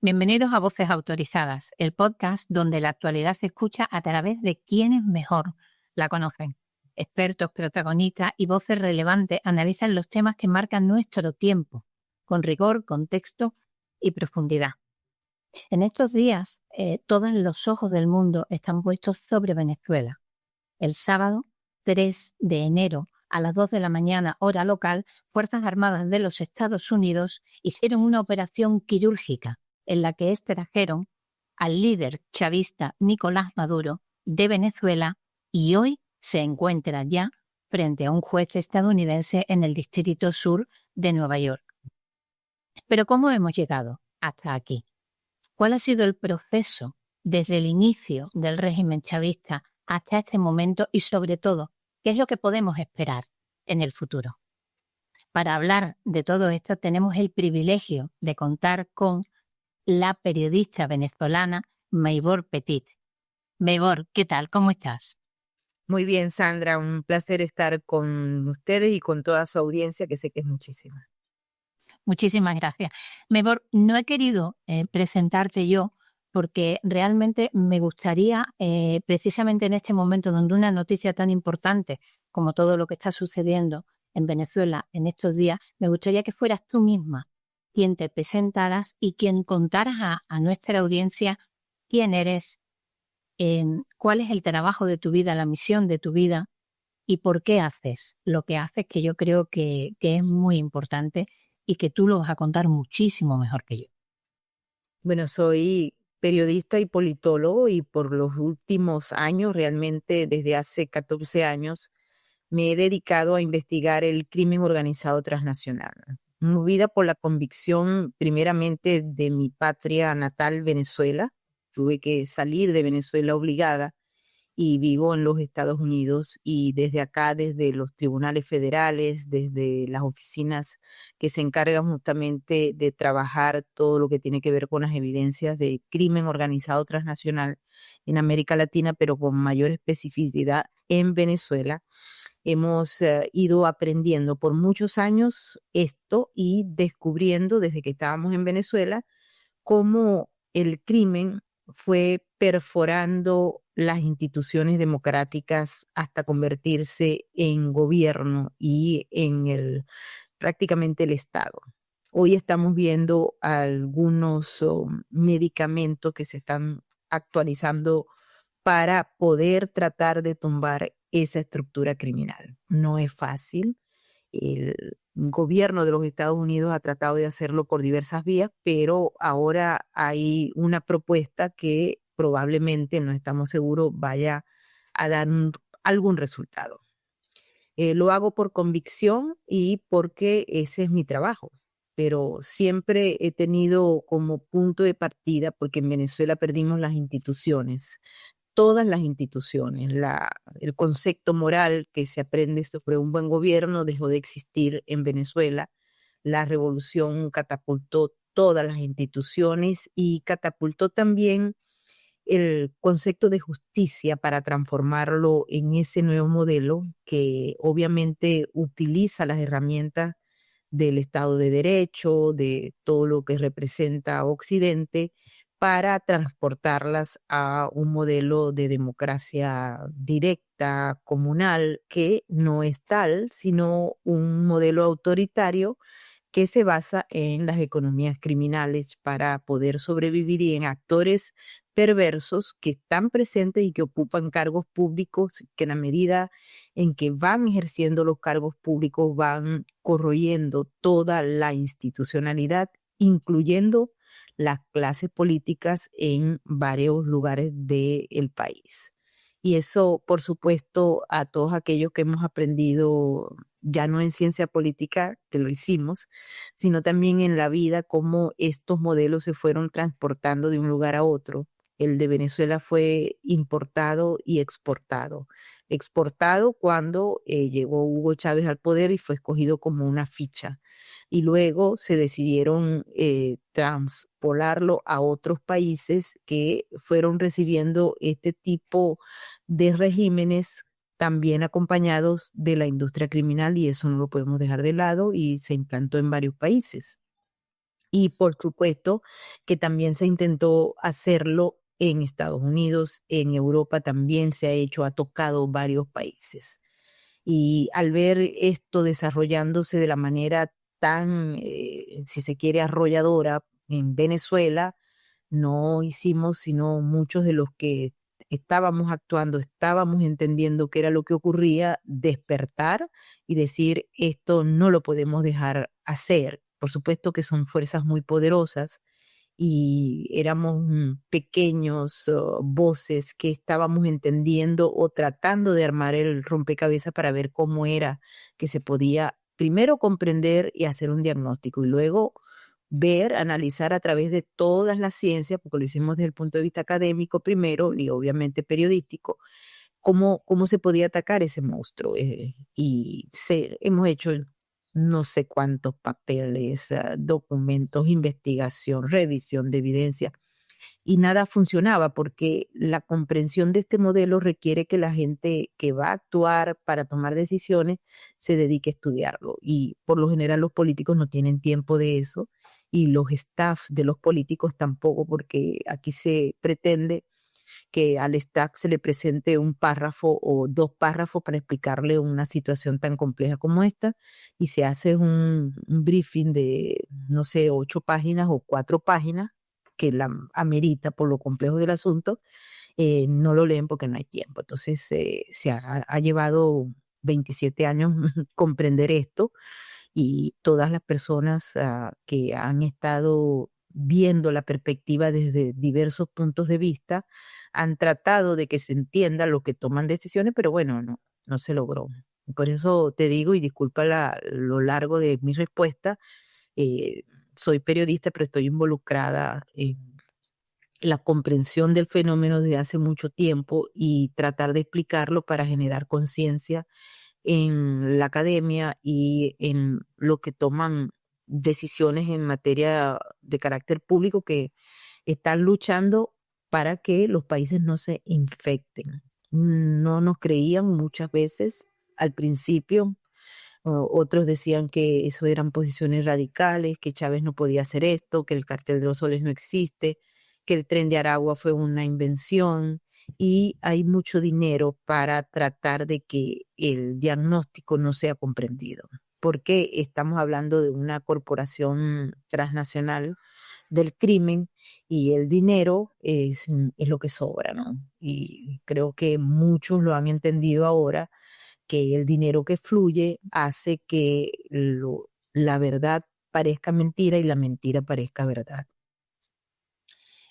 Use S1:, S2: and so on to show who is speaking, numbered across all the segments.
S1: Bienvenidos a Voces Autorizadas, el podcast donde la actualidad se escucha a través de quienes mejor la conocen. Expertos, protagonistas y voces relevantes analizan los temas que marcan nuestro tiempo, con rigor, contexto y profundidad. En estos días, todos los ojos del mundo están puestos sobre Venezuela. El sábado 3 de enero, a las 2 de la mañana, hora local, Fuerzas Armadas de los Estados Unidos hicieron una operación quirúrgica en la que extrajeron al líder chavista Nicolás Maduro de Venezuela y hoy se encuentra ya frente a un juez estadounidense en el Distrito Sur de Nueva York. Pero ¿cómo hemos llegado hasta aquí? ¿Cuál ha sido el proceso desde el inicio del régimen chavista hasta este momento y, sobre todo, qué es lo que podemos esperar en el futuro? Para hablar de todo esto tenemos el privilegio de contar con la periodista venezolana Maybor Petit. Maybor, ¿qué tal? ¿Cómo estás?
S2: Muy bien, Sandra, un placer estar con ustedes y con toda su audiencia, que sé que es muchísima.
S1: Muchísimas gracias. Maybor, no he querido presentarte yo porque realmente me gustaría, precisamente en este momento donde una noticia tan importante como todo lo que está sucediendo en Venezuela en estos días, me gustaría que fueras tú misma quien te presentaras y quien contaras a nuestra audiencia quién eres, cuál es el trabajo de tu vida, la misión de tu vida y por qué haces lo que haces, que yo creo que es muy importante y que tú lo vas a contar muchísimo mejor que yo.
S2: Bueno, soy periodista y politólogo y por los últimos años, realmente desde hace 14 años, me he dedicado a investigar el crimen organizado transnacional. Movida por la convicción primeramente de mi patria natal, Venezuela, tuve que salir de Venezuela obligada y vivo en los Estados Unidos y desde acá, desde los tribunales federales, desde las oficinas que se encargan justamente de trabajar todo lo que tiene que ver con las evidencias de crimen organizado transnacional en América Latina, pero con mayor especificidad en Venezuela. Hemos ido aprendiendo por muchos años esto y descubriendo desde que estábamos en Venezuela cómo el crimen fue perforando las instituciones democráticas hasta convertirse en gobierno y en prácticamente el Estado. Hoy estamos viendo algunos medicamentos que se están actualizando para poder tratar de tumbar esa estructura criminal. No es fácil. El gobierno de los Estados Unidos ha tratado de hacerlo por diversas vías, pero ahora hay una propuesta que probablemente, no estamos seguros, vaya a dar algún resultado. Lo hago por convicción y porque ese es mi trabajo, pero siempre he tenido como punto de partida, porque en Venezuela perdimos las instituciones, todas las instituciones, el concepto moral que se aprende sobre un buen gobierno dejó de existir en Venezuela. La revolución catapultó todas las instituciones y catapultó también el concepto de justicia para transformarlo en ese nuevo modelo que obviamente utiliza las herramientas del Estado de Derecho, de todo lo que representa Occidente, para transportarlas a un modelo de democracia directa, comunal, que no es tal, sino un modelo autoritario que se basa en las economías criminales para poder sobrevivir y en actores perversos que están presentes y que ocupan cargos públicos, que en la medida en que van ejerciendo los cargos públicos van corroyendo toda la institucionalidad, incluyendo las clases políticas en varios lugares del país. Y eso, por supuesto, a todos aquellos que hemos aprendido, ya no en ciencia política, que lo hicimos, sino también en la vida, cómo estos modelos se fueron transportando de un lugar a otro. El de Venezuela fue importado y exportado. Exportado cuando llegó Hugo Chávez al poder y fue escogido como una ficha. Y luego se decidieron transpolarlo a otros países que fueron recibiendo este tipo de regímenes también acompañados de la industria criminal, y eso no lo podemos dejar de lado, y se implantó en varios países. Y por supuesto que también se intentó hacerlo en Estados Unidos, en Europa también se ha hecho, ha tocado varios países. Y al ver esto desarrollándose de la manera tan, si se quiere, arrolladora en Venezuela, no hicimos sino muchos de los que estábamos actuando, estábamos entendiendo qué era lo que ocurría, despertar y decir, esto no lo podemos dejar hacer. Por supuesto que son fuerzas muy poderosas y éramos pequeños voces que estábamos entendiendo o tratando de armar el rompecabezas para ver cómo era que se podía primero comprender y hacer un diagnóstico y luego ver, analizar a través de todas las ciencias, porque lo hicimos desde el punto de vista académico primero y obviamente periodístico, cómo se podía atacar ese monstruo. Hemos hecho no sé cuántos papeles, documentos, investigación, revisión de evidencia, y nada funcionaba porque la comprensión de este modelo requiere que la gente que va a actuar para tomar decisiones se dedique a estudiarlo. Y por lo general los políticos no tienen tiempo de eso y los staff de los políticos tampoco, porque aquí se pretende que al staff se le presente un párrafo o dos párrafos para explicarle una situación tan compleja como esta y se hace un briefing de, no sé, 8 páginas o 4 páginas que la amerita por lo complejo del asunto, no lo leen porque no hay tiempo. Entonces ha llevado 27 años comprender esto y todas las personas que han estado viendo la perspectiva desde diversos puntos de vista han tratado de que se entienda lo que toman decisiones, pero bueno, no se logró. Por eso te digo, y disculpa lo largo de mi respuesta, eh, soy periodista, pero estoy involucrada en la comprensión del fenómeno desde hace mucho tiempo y tratar de explicarlo para generar conciencia en la academia y en lo que toman decisiones en materia de carácter público que están luchando para que los países no se infecten. No nos creían muchas veces al principio. Otros decían que eso eran posiciones radicales, que Chávez no podía hacer esto, que el cartel de los soles no existe, que el tren de Aragua fue una invención y hay mucho dinero para tratar de que el diagnóstico no sea comprendido, porque estamos hablando de una corporación transnacional del crimen y el dinero es lo que sobra, ¿no? Y creo que muchos lo han entendido ahora, que el dinero que fluye hace que la verdad parezca mentira y la mentira parezca verdad.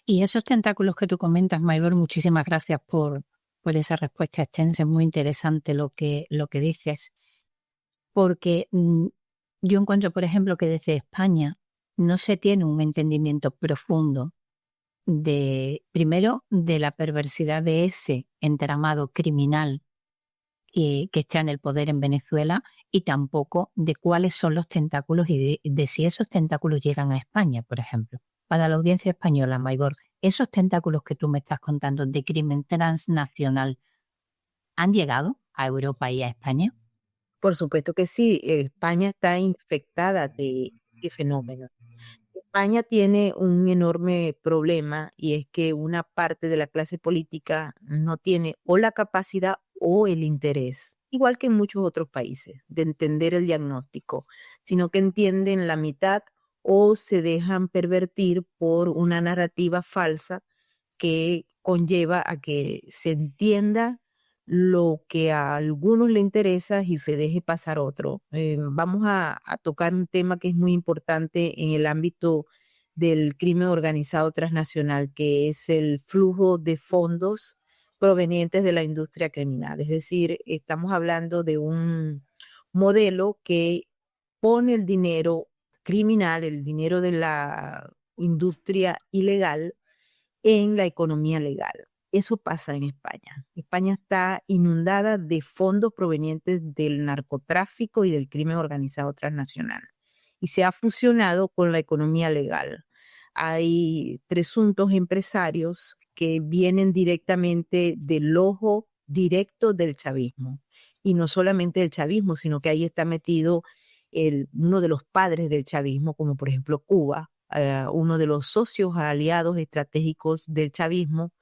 S1: Y esos tentáculos que tú comentas, Maybor, muchísimas gracias por esa respuesta extensa. Es muy interesante lo que dices, porque yo encuentro, por ejemplo, que desde España no se tiene un entendimiento profundo primero, de la perversidad de ese entramado criminal que está en el poder en Venezuela y tampoco de cuáles son los tentáculos y de si esos tentáculos llegan a España, por ejemplo. Para la audiencia española, Maybor, esos tentáculos que tú me estás contando de crimen transnacional, ¿han llegado a Europa y a España?
S2: Por supuesto que sí, España está infectada de este fenómeno. España tiene un enorme problema y es que una parte de la clase política no tiene o la capacidad o el interés, igual que en muchos otros países, de entender el diagnóstico, sino que entienden la mitad o se dejan pervertir por una narrativa falsa que conlleva a que se entienda lo que a algunos le interesa y se deje pasar otro. Vamos a tocar un tema que es muy importante en el ámbito del crimen organizado transnacional, que es el flujo de fondos provenientes de la industria criminal. Es decir, estamos hablando de un modelo que pone el dinero criminal, el dinero de la industria ilegal, en la economía legal. Eso pasa en España. España está inundada de fondos provenientes del narcotráfico y del crimen organizado transnacional y se ha fusionado con la economía legal. Hay presuntos empresarios que vienen directamente del ojo directo del chavismo y no solamente del chavismo, sino que ahí está metido uno de los padres del chavismo, como por ejemplo Cuba, uno de los socios aliados estratégicos del chavismo,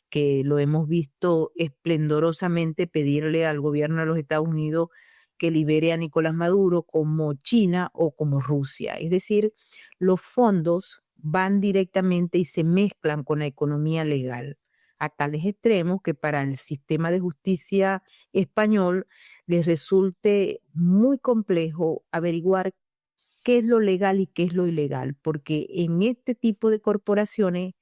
S2: que lo hemos visto esplendorosamente pedirle al gobierno de los Estados Unidos que libere a Nicolás Maduro, como China o como Rusia. Es decir, los fondos van directamente y se mezclan con la economía legal a tales extremos que para el sistema de justicia español les resulte muy complejo averiguar qué es lo legal y qué es lo ilegal, porque en este tipo de corporaciones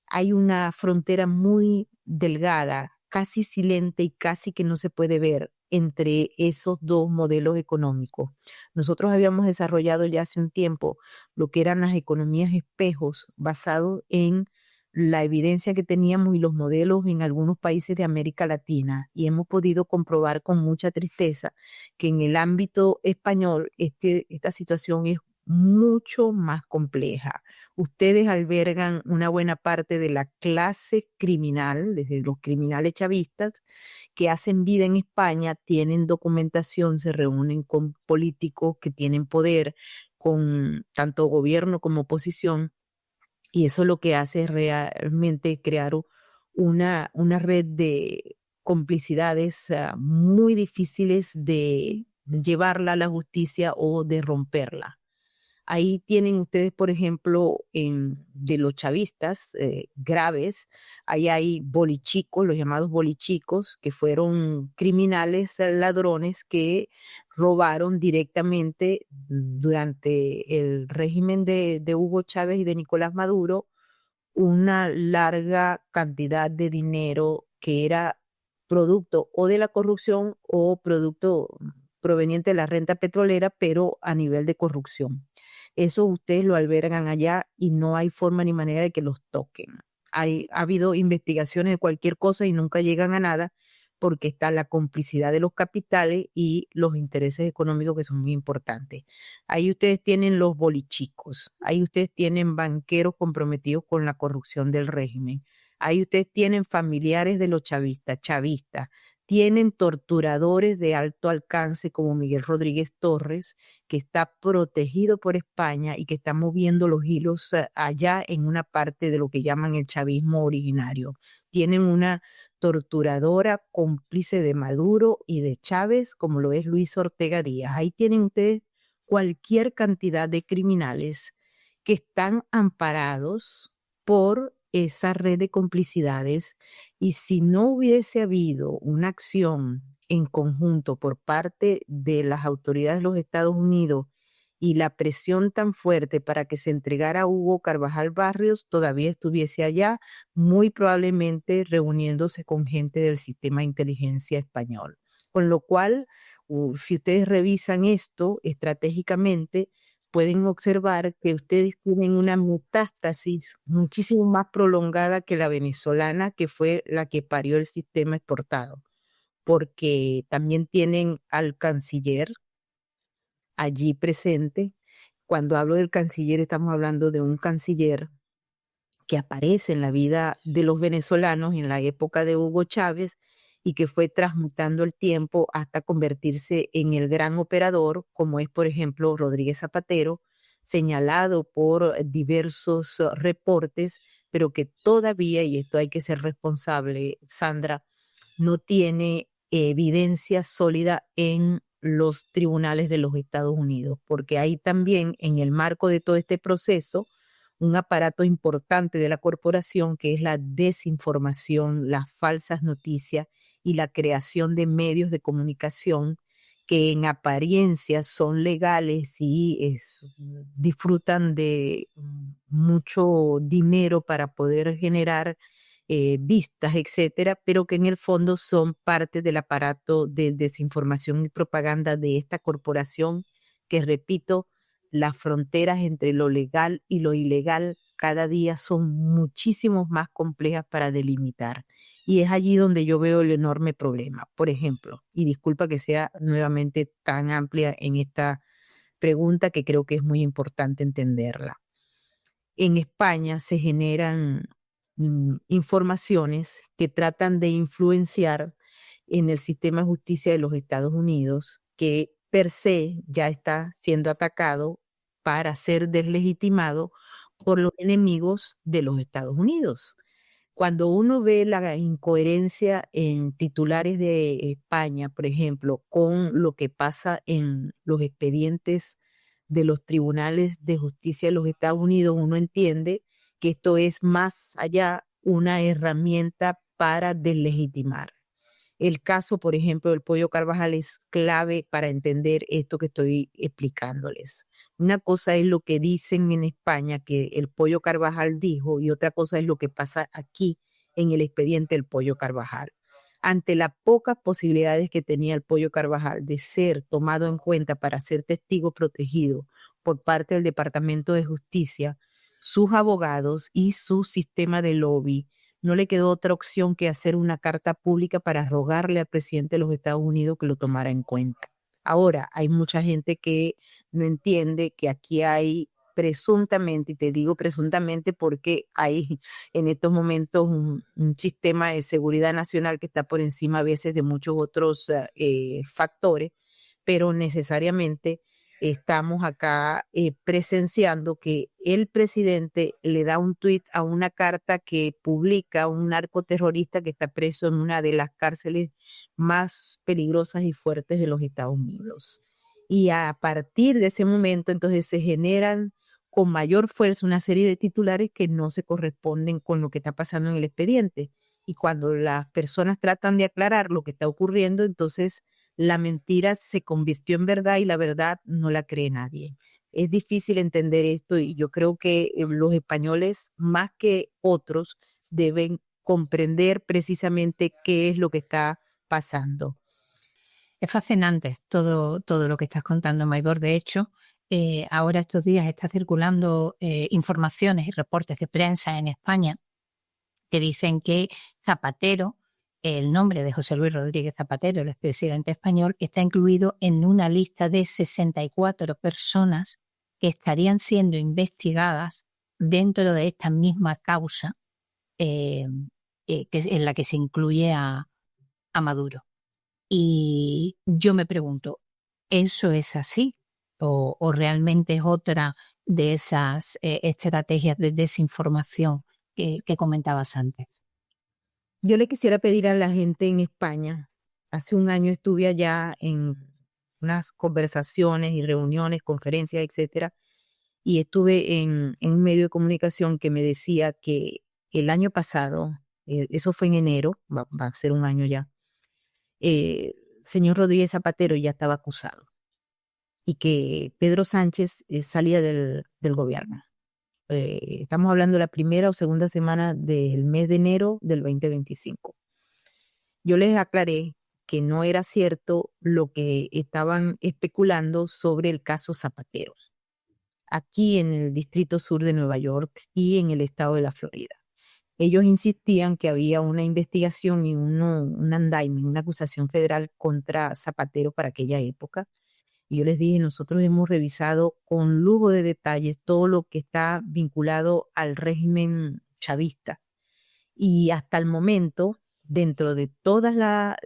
S2: hay una frontera muy delgada, casi silente y casi que no se puede ver entre esos dos modelos económicos. Nosotros habíamos desarrollado ya hace un tiempo lo que eran las economías espejos, basado en la evidencia que teníamos y los modelos en algunos países de América Latina, y hemos podido comprobar con mucha tristeza que en el ámbito español esta situación es mucho más compleja. Ustedes albergan una buena parte de la clase criminal, desde los criminales chavistas, que hacen vida en España, tienen documentación, se reúnen con políticos que tienen poder, con tanto gobierno como oposición, y eso lo que hace es realmente crear una red de complicidades muy difíciles de llevarla a la justicia o de romperla. Ahí tienen ustedes, por ejemplo, de los chavistas graves, ahí hay bolichicos, los llamados bolichicos, que fueron criminales, ladrones que robaron directamente durante el régimen de Hugo Chávez y de Nicolás Maduro una larga cantidad de dinero que era producto o de la corrupción o producto proveniente de la renta petrolera, pero a nivel de corrupción. Eso ustedes lo albergan allá y no hay forma ni manera de que los toquen. Ha habido investigaciones de cualquier cosa y nunca llegan a nada porque está la complicidad de los capitales y los intereses económicos, que son muy importantes. Ahí ustedes tienen los bolichicos, ahí ustedes tienen banqueros comprometidos con la corrupción del régimen, ahí ustedes tienen familiares de los chavistas, tienen torturadores de alto alcance como Miguel Rodríguez Torres, que está protegido por España y que está moviendo los hilos allá en una parte de lo que llaman el chavismo originario. Tienen una torturadora cómplice de Maduro y de Chávez, como lo es Luis Ortega Díaz. Ahí tienen ustedes cualquier cantidad de criminales que están amparados por esa red de complicidades, y si no hubiese habido una acción en conjunto por parte de las autoridades de los Estados Unidos y la presión tan fuerte para que se entregara a Hugo Carvajal Barrios, todavía estuviese allá, muy probablemente reuniéndose con gente del sistema de inteligencia español. Con lo cual, si ustedes revisan esto estratégicamente, pueden observar que ustedes tienen una metástasis muchísimo más prolongada que la venezolana, que fue la que parió el sistema exportado, porque también tienen al canciller allí presente. Cuando hablo del canciller, estamos hablando de un canciller que aparece en la vida de los venezolanos en la época de Hugo Chávez y que fue transmutando el tiempo hasta convertirse en el gran operador, como es, por ejemplo, Rodríguez Zapatero, señalado por diversos reportes, pero que todavía, y esto hay que ser responsable, Sandra, no tiene evidencia sólida en los tribunales de los Estados Unidos, porque hay también en el marco de todo este proceso un aparato importante de la corporación, que es la desinformación, las falsas noticias y la creación de medios de comunicación que en apariencia son legales y disfrutan de mucho dinero para poder generar vistas, etcétera, pero que en el fondo son parte del aparato de desinformación y propaganda de esta corporación, que, repito, las fronteras entre lo legal y lo ilegal cada día son muchísimo más complejas para delimitar. Y es allí donde yo veo el enorme problema. Por ejemplo, y disculpa que sea nuevamente tan amplia en esta pregunta, que creo que es muy importante entenderla. En España se generan informaciones que tratan de influenciar en el sistema de justicia de los Estados Unidos, que per se ya está siendo atacado para ser deslegitimado por los enemigos de los Estados Unidos. Cuando uno ve la incoherencia en titulares de España, por ejemplo, con lo que pasa en los expedientes de los tribunales de justicia de los Estados Unidos, uno entiende que esto es más allá una herramienta para deslegitimar. El caso, por ejemplo, del pollo Carvajal es clave para entender esto que estoy explicándoles. Una cosa es lo que dicen en España que el pollo Carvajal dijo y otra cosa es lo que pasa aquí en el expediente del pollo Carvajal. Ante las pocas posibilidades que tenía el pollo Carvajal de ser tomado en cuenta para ser testigo protegido por parte del Departamento de Justicia, sus abogados y su sistema de lobby no le quedó otra opción que hacer una carta pública para rogarle al presidente de los Estados Unidos que lo tomara en cuenta. Ahora, hay mucha gente que no entiende que aquí hay presuntamente, y te digo presuntamente porque hay en estos momentos un sistema de seguridad nacional que está por encima a veces de muchos otros factores, pero necesariamente estamos acá presenciando que el presidente le da un tuit a una carta que publica un narcoterrorista que está preso en una de las cárceles más peligrosas y fuertes de los Estados Unidos. Y a partir de ese momento, entonces se generan con mayor fuerza una serie de titulares que no se corresponden con lo que está pasando en el expediente. Y cuando las personas tratan de aclarar lo que está ocurriendo, entonces la mentira se convirtió en verdad y la verdad no la cree nadie. Es difícil entender esto y yo creo que los españoles, más que otros, deben comprender precisamente qué es lo que está pasando.
S1: Es fascinante todo lo que estás contando, Maybor. De hecho, ahora estos días está circulando informaciones y reportes de prensa en España que dicen que Zapatero, el nombre de José Luis Rodríguez Zapatero, el expresidente español, está incluido en una lista de 64 personas que estarían siendo investigadas dentro de esta misma causa en la que se incluye a Maduro. Y yo me pregunto, ¿eso es así? ¿O realmente es otra de esas estrategias de desinformación que comentabas antes?
S2: Yo le quisiera pedir a la gente en España, hace un año estuve allá en unas conversaciones y reuniones, conferencias, etcétera, y estuve en un medio de comunicación que me decía que el año pasado, eso fue en enero, va a ser un año ya, señor Rodríguez Zapatero ya estaba acusado y que Pedro Sánchez salía del gobierno. Estamos hablando de la primera o segunda semana del mes de enero del 2025. Yo les aclaré que no era cierto lo que estaban especulando sobre el caso Zapatero, aquí en el Distrito Sur de Nueva York y en el estado de la Florida. Ellos insistían que había una investigación y un andaime, una acusación federal contra Zapatero para aquella época. Y yo les dije, nosotros hemos revisado con lujo de detalles todo lo que está vinculado al régimen chavista. Y hasta el momento, dentro de todas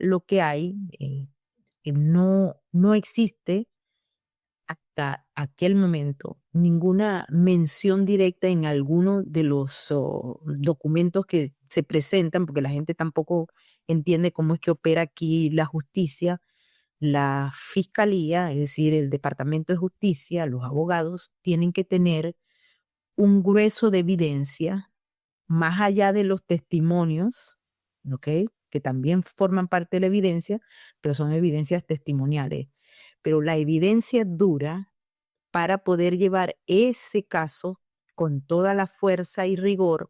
S2: lo que hay, no existe hasta aquel momento ninguna mención directa en alguno de los documentos que se presentan, porque la gente tampoco entiende cómo es que opera aquí la justicia, la fiscalía, es decir, el Departamento de Justicia, los abogados, tienen que tener un grueso de evidencia más allá de los testimonios, ¿ok? Que también forman parte de la evidencia, pero son evidencias testimoniales. Pero la evidencia dura para poder llevar ese caso con toda la fuerza y rigor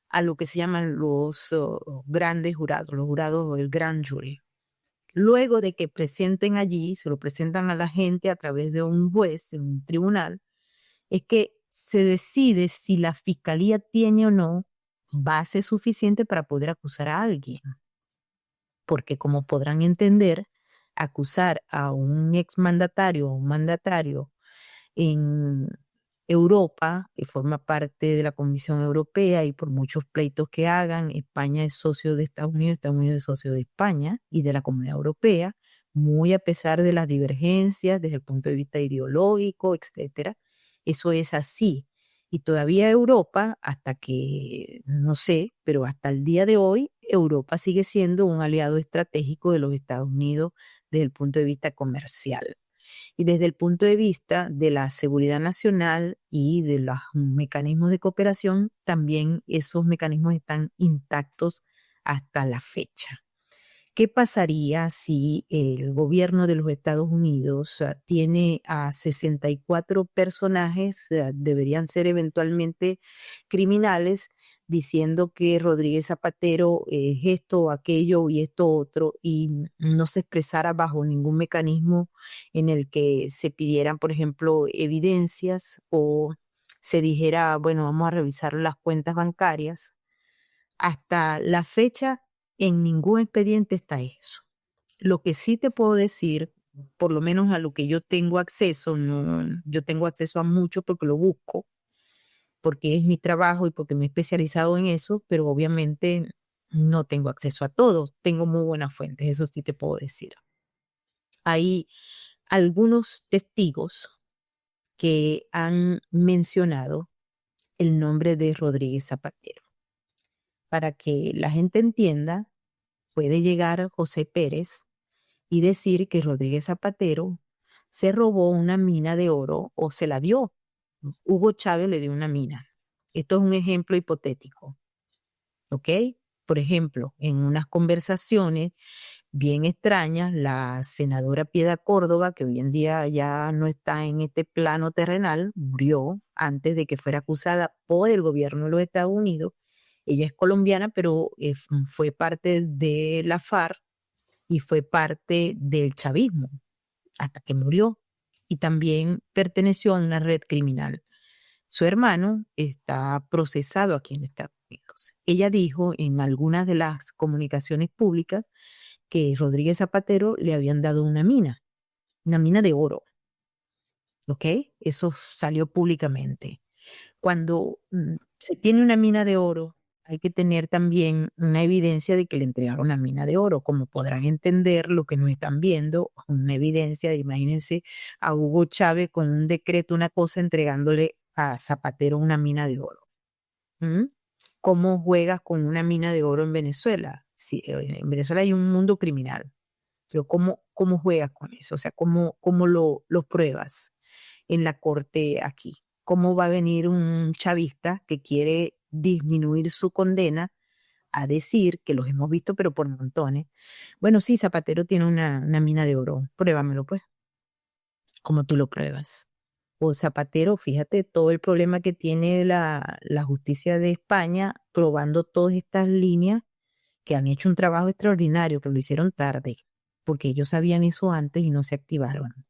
S2: a lo que se llaman los grandes jurados, los jurados del grand jury. Luego de que presenten allí, se lo presentan a la gente a través de un juez en un tribunal, es que se decide si la fiscalía tiene o no base suficiente para poder acusar a alguien. Porque como podrán entender, acusar a un exmandatario o un mandatario en Europa, que forma parte de la Comisión Europea y por muchos pleitos que hagan, España es socio de Estados Unidos es socio de España y de la Comunidad Europea, muy a pesar de las divergencias desde el punto de vista ideológico, etcétera. Eso es así. Y todavía Europa, hasta que, no sé, pero hasta el día de hoy, Europa sigue siendo un aliado estratégico de los Estados Unidos desde el punto de vista comercial. Y desde el punto de vista de la seguridad nacional y de los mecanismos de cooperación, también esos mecanismos están intactos hasta la fecha. ¿Qué pasaría si el gobierno de los Estados Unidos tiene a 64 personajes, deberían ser eventualmente criminales, diciendo que Rodríguez Zapatero es esto o aquello y esto otro, y no se expresara bajo ningún mecanismo en el que se pidieran, por ejemplo, evidencias o se dijera, bueno, vamos a revisar las cuentas bancarias? Hasta la fecha, en ningún expediente está eso. Lo que sí te puedo decir, por lo menos a lo que yo tengo acceso, yo tengo acceso a mucho porque lo busco, porque es mi trabajo y porque me he especializado en eso, pero obviamente no tengo acceso a todo. Tengo muy buenas fuentes, eso sí te puedo decir. Hay algunos testigos que han mencionado el nombre de Rodríguez Zapatero. Para que la gente entienda, puede llegar José Pérez y decir que Rodríguez Zapatero se robó una mina de oro o se la dio. Hugo Chávez le dio una mina. Esto es un ejemplo hipotético, ¿ok? Por ejemplo, en unas conversaciones bien extrañas, la senadora Piedad Córdoba, que hoy en día ya no está en este plano terrenal, murió antes de que fuera acusada por el gobierno de los Estados Unidos. Ella es colombiana, pero fue parte de la FARC y fue parte del chavismo hasta que murió, y también perteneció a una red criminal. Su hermano está procesado aquí en Estados Unidos. Ella dijo en algunas de las comunicaciones públicas que Rodríguez Zapatero le habían dado una mina de oro, ¿ok? Eso salió públicamente. Cuando se tiene una mina de oro, hay que tener también una evidencia de que le entregaron la mina de oro. Como podrán entender, lo que nos están viendo, una evidencia, imagínense a Hugo Chávez con un decreto, una cosa, entregándole a Zapatero una mina de oro. ¿Mm? ¿Cómo juegas con una mina de oro en Venezuela? Sí, en Venezuela hay un mundo criminal, pero ¿cómo juegas con eso? O sea, ¿cómo lo pruebas en la corte aquí? ¿Cómo va a venir un chavista que quiere disminuir su condena a decir, que los hemos visto, pero por montones? Bueno, sí, Zapatero tiene una mina de oro, pruébamelo pues. ¿Cómo tú lo pruebas? O Zapatero, fíjate todo el problema que tiene la justicia de España probando todas estas líneas, que han hecho un trabajo extraordinario, que lo hicieron tarde, porque ellos sabían eso antes y no se activaron.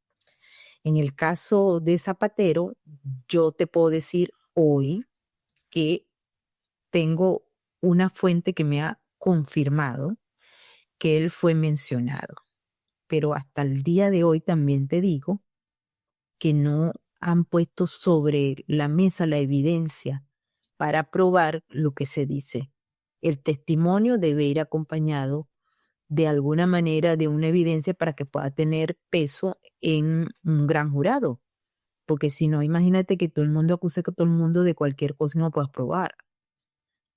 S2: En el caso de Zapatero, yo te puedo decir hoy que tengo una fuente que me ha confirmado que él fue mencionado, pero hasta el día de hoy también te digo que no han puesto sobre la mesa la evidencia para probar lo que se dice. El testimonio debe ir acompañado de alguna manera de una evidencia para que pueda tener peso en un gran jurado. Porque si no, imagínate que todo el mundo acuse a todo el mundo de cualquier cosa y no puedas probar.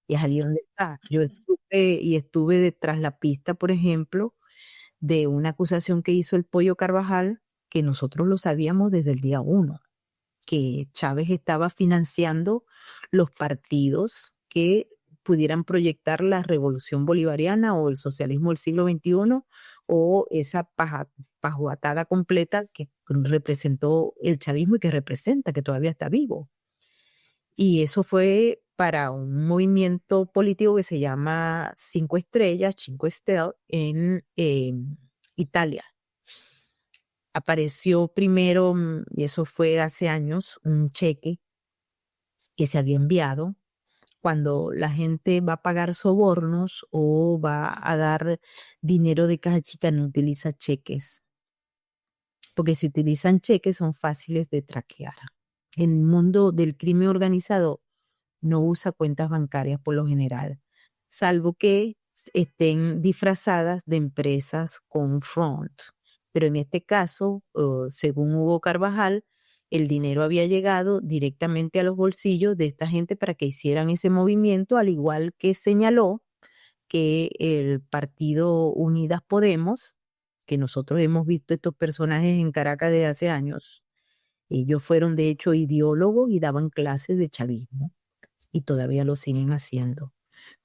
S2: Y es ahí donde está. Yo estuve detrás la pista, por ejemplo, de una acusación que hizo el Pollo Carvajal, que nosotros lo sabíamos desde el día uno, que Chávez estaba financiando los partidos que pudieran proyectar la revolución bolivariana o el socialismo del siglo XXI, o esa pajuatada completa que representó el chavismo y que representa, que todavía está vivo. Y eso fue para un movimiento político que se llama Cinco Estrellas, Cinque Stelle, en Italia. Apareció primero, y eso fue hace años, un cheque que se había enviado cuando la gente va a pagar sobornos o va a dar dinero de caja chica, no utiliza cheques, porque si utilizan cheques son fáciles de traquear. En el mundo del crimen organizado no usa cuentas bancarias por lo general, salvo que estén disfrazadas de empresas con front. Pero en este caso, según Hugo Carvajal, el dinero había llegado directamente a los bolsillos de esta gente para que hicieran ese movimiento, al igual que señaló que el partido Unidas Podemos, que nosotros hemos visto estos personajes en Caracas desde hace años, ellos fueron de hecho ideólogos y daban clases de chavismo y todavía lo siguen haciendo.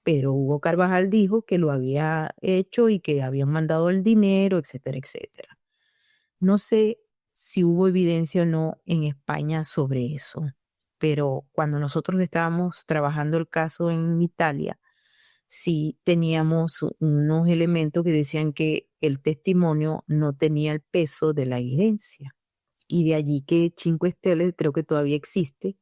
S2: Pero Hugo Carvajal dijo que lo había hecho y que habían mandado el dinero, etcétera, etcétera. No sé si hubo evidencia o no en España sobre eso, pero cuando nosotros estábamos trabajando el caso en Italia, sí teníamos unos elementos que decían que el testimonio no tenía el peso de la evidencia. Y de allí que Cinque Stelle creo que todavía existe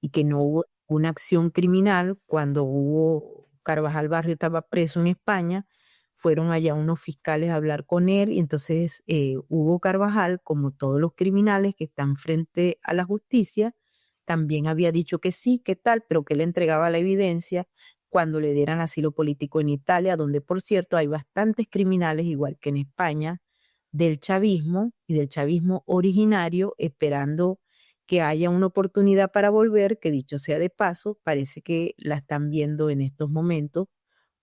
S2: y que no hubo una acción criminal cuando Hugo Carvajal Barrio estaba preso en España. Fueron allá unos fiscales a hablar con él y entonces Hugo Carvajal, como todos los criminales que están frente a la justicia, también había dicho que sí, que tal, pero que él entregaba la evidencia cuando le dieran asilo político en Italia, donde por cierto hay bastantes criminales, igual que en España, del chavismo y del chavismo originario, esperando que haya una oportunidad para volver, que dicho sea de paso, parece que la están viendo en estos momentos,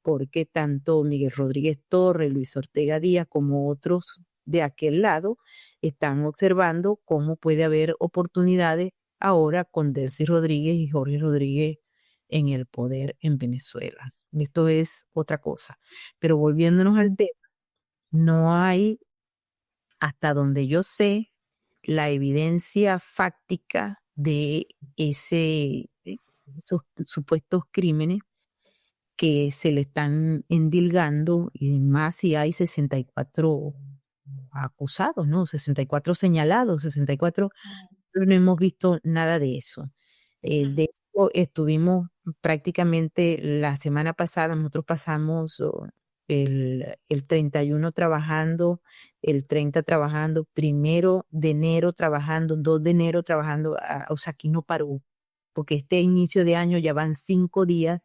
S2: porque tanto Miguel Rodríguez Torres, Luis Ortega Díaz, como otros de aquel lado, están observando cómo puede haber oportunidades ahora con Delcy Rodríguez y Jorge Rodríguez en el poder en Venezuela. Esto es otra cosa. Pero volviéndonos al tema, no hay, hasta donde yo sé, la evidencia fáctica de esos supuestos crímenes que se le están endilgando, y más si hay 64 acusados, ¿no? 64 señalados, 64, pero no hemos visto nada de eso. De hecho, estuvimos prácticamente la semana pasada, nosotros pasamos el 31 trabajando, el 30 trabajando, 1 de enero trabajando, 2 de enero trabajando, o sea, aquí no paró, porque este inicio de año ya van 5 días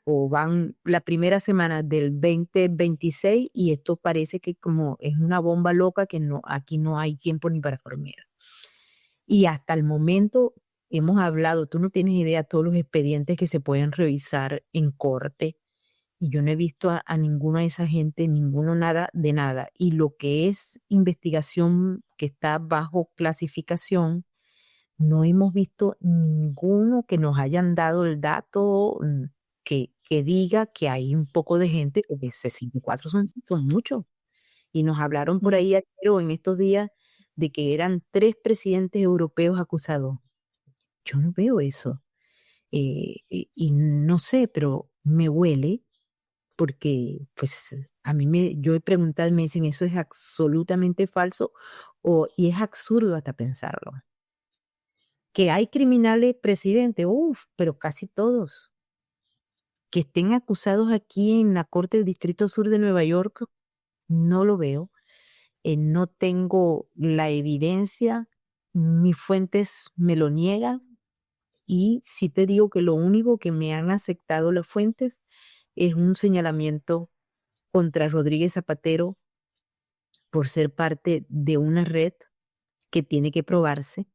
S2: o van la primera semana del 2026 y esto parece que como es una bomba loca que no, aquí no hay tiempo ni para dormir. Y hasta el momento hemos hablado, tú no tienes idea todos los expedientes que se pueden revisar en corte y yo no he visto a ninguna de esa gente, ninguno nada de nada. Y lo que es investigación que está bajo clasificación, no hemos visto ninguno que nos hayan dado el dato que diga que hay un poco de gente, porque 64 son muchos. Y nos hablaron por ahí pero en estos días de que eran 3 presidentes europeos acusados. Yo no veo eso. Y no sé, pero me huele porque, pues, yo he preguntado y me dicen, eso es absolutamente falso y es absurdo hasta pensarlo. Que hay criminales presidentes, pero casi todos. Que estén acusados aquí en la Corte del Distrito Sur de Nueva York, no lo veo. No tengo la evidencia, mis fuentes me lo niegan y sí te digo que lo único que me han aceptado las fuentes es un señalamiento contra Rodríguez Zapatero por ser parte de una red que tiene que probarse,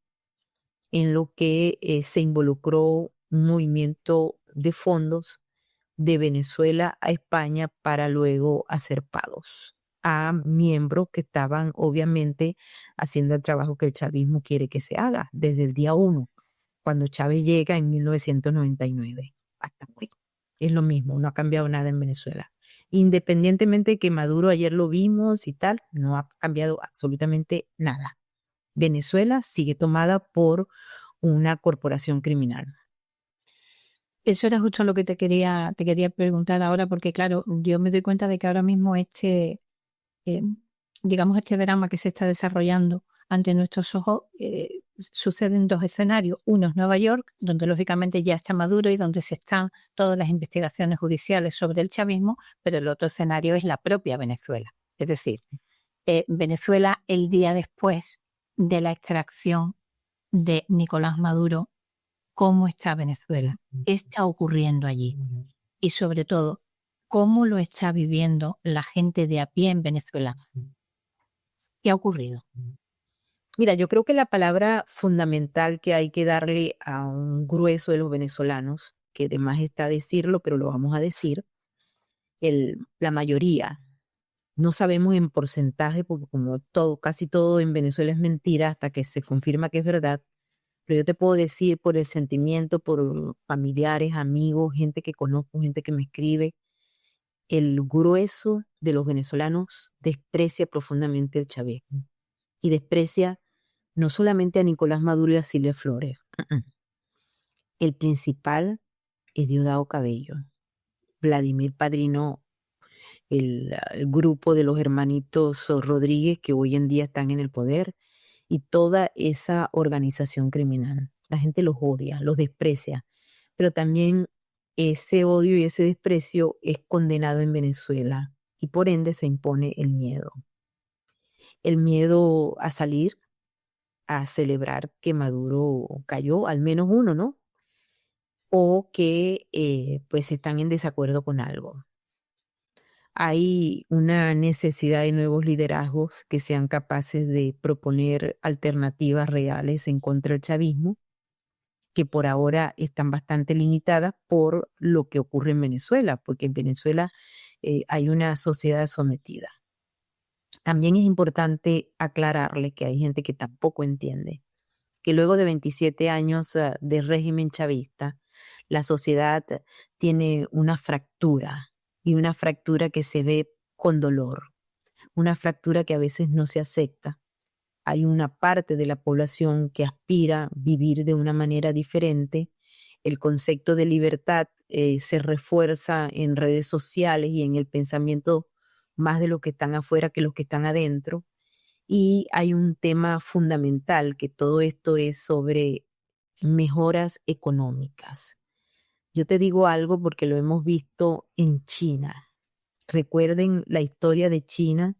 S2: en lo que se involucró un movimiento de fondos de Venezuela a España para luego hacer pagos a miembros que estaban obviamente haciendo el trabajo que el chavismo quiere que se haga desde el día 1, cuando Chávez llega en 1999. Hasta hoy. Es lo mismo, no ha cambiado nada en Venezuela. Independientemente de que Maduro ayer lo vimos y tal, no ha cambiado absolutamente nada. Venezuela sigue tomada por una corporación criminal.
S1: Eso era justo lo que te quería preguntar ahora, porque claro, yo me doy cuenta de que ahora mismo digamos, este drama que se está desarrollando ante nuestros ojos, sucede en 2 escenarios. Uno es Nueva York, donde lógicamente ya está Maduro y donde se están todas las investigaciones judiciales sobre el chavismo, pero el otro escenario es la propia Venezuela. Es decir, Venezuela el día después de la extracción de Nicolás Maduro, ¿cómo está Venezuela? ¿Qué está ocurriendo allí? Y sobre todo, ¿cómo lo está viviendo la gente de a pie en Venezuela? ¿Qué ha ocurrido?
S2: Mira, yo creo que la palabra fundamental que hay que darle a un grueso de los venezolanos, que de más está decirlo, pero lo vamos a decir, la mayoría. No sabemos en porcentaje, porque como todo, casi todo en Venezuela es mentira hasta que se confirma que es verdad, pero yo te puedo decir por el sentimiento, por familiares, amigos, gente que conozco, gente que me escribe, el grueso de los venezolanos desprecia profundamente el chavismo y desprecia no solamente a Nicolás Maduro y a Silvia Flores. El principal es Diosdado Cabello, Vladimir Padrino, el grupo de los hermanitos Rodríguez que hoy en día están en el poder y toda esa organización criminal. La gente los odia, los desprecia, pero también ese odio y ese desprecio es condenado en Venezuela y por ende se impone el miedo. El miedo a salir, a celebrar que Maduro cayó, al menos uno, ¿no? O que pues están en desacuerdo con algo. Hay una necesidad de nuevos liderazgos que sean capaces de proponer alternativas reales en contra del chavismo, que por ahora están bastante limitadas por lo que ocurre en Venezuela, porque en Venezuela hay una sociedad sometida. También es importante aclararle que hay gente que tampoco entiende que luego de 27 años de régimen chavista, la sociedad tiene una fractura y una fractura que se ve con dolor, una fractura que a veces no se acepta. Hay una parte de la población que aspira a vivir de una manera diferente. El concepto de libertad se refuerza en redes sociales y en el pensamiento más de los que están afuera que los que están adentro. Y hay un tema fundamental, que todo esto es sobre mejoras económicas. Yo te digo algo porque lo hemos visto en China. Recuerden la historia de China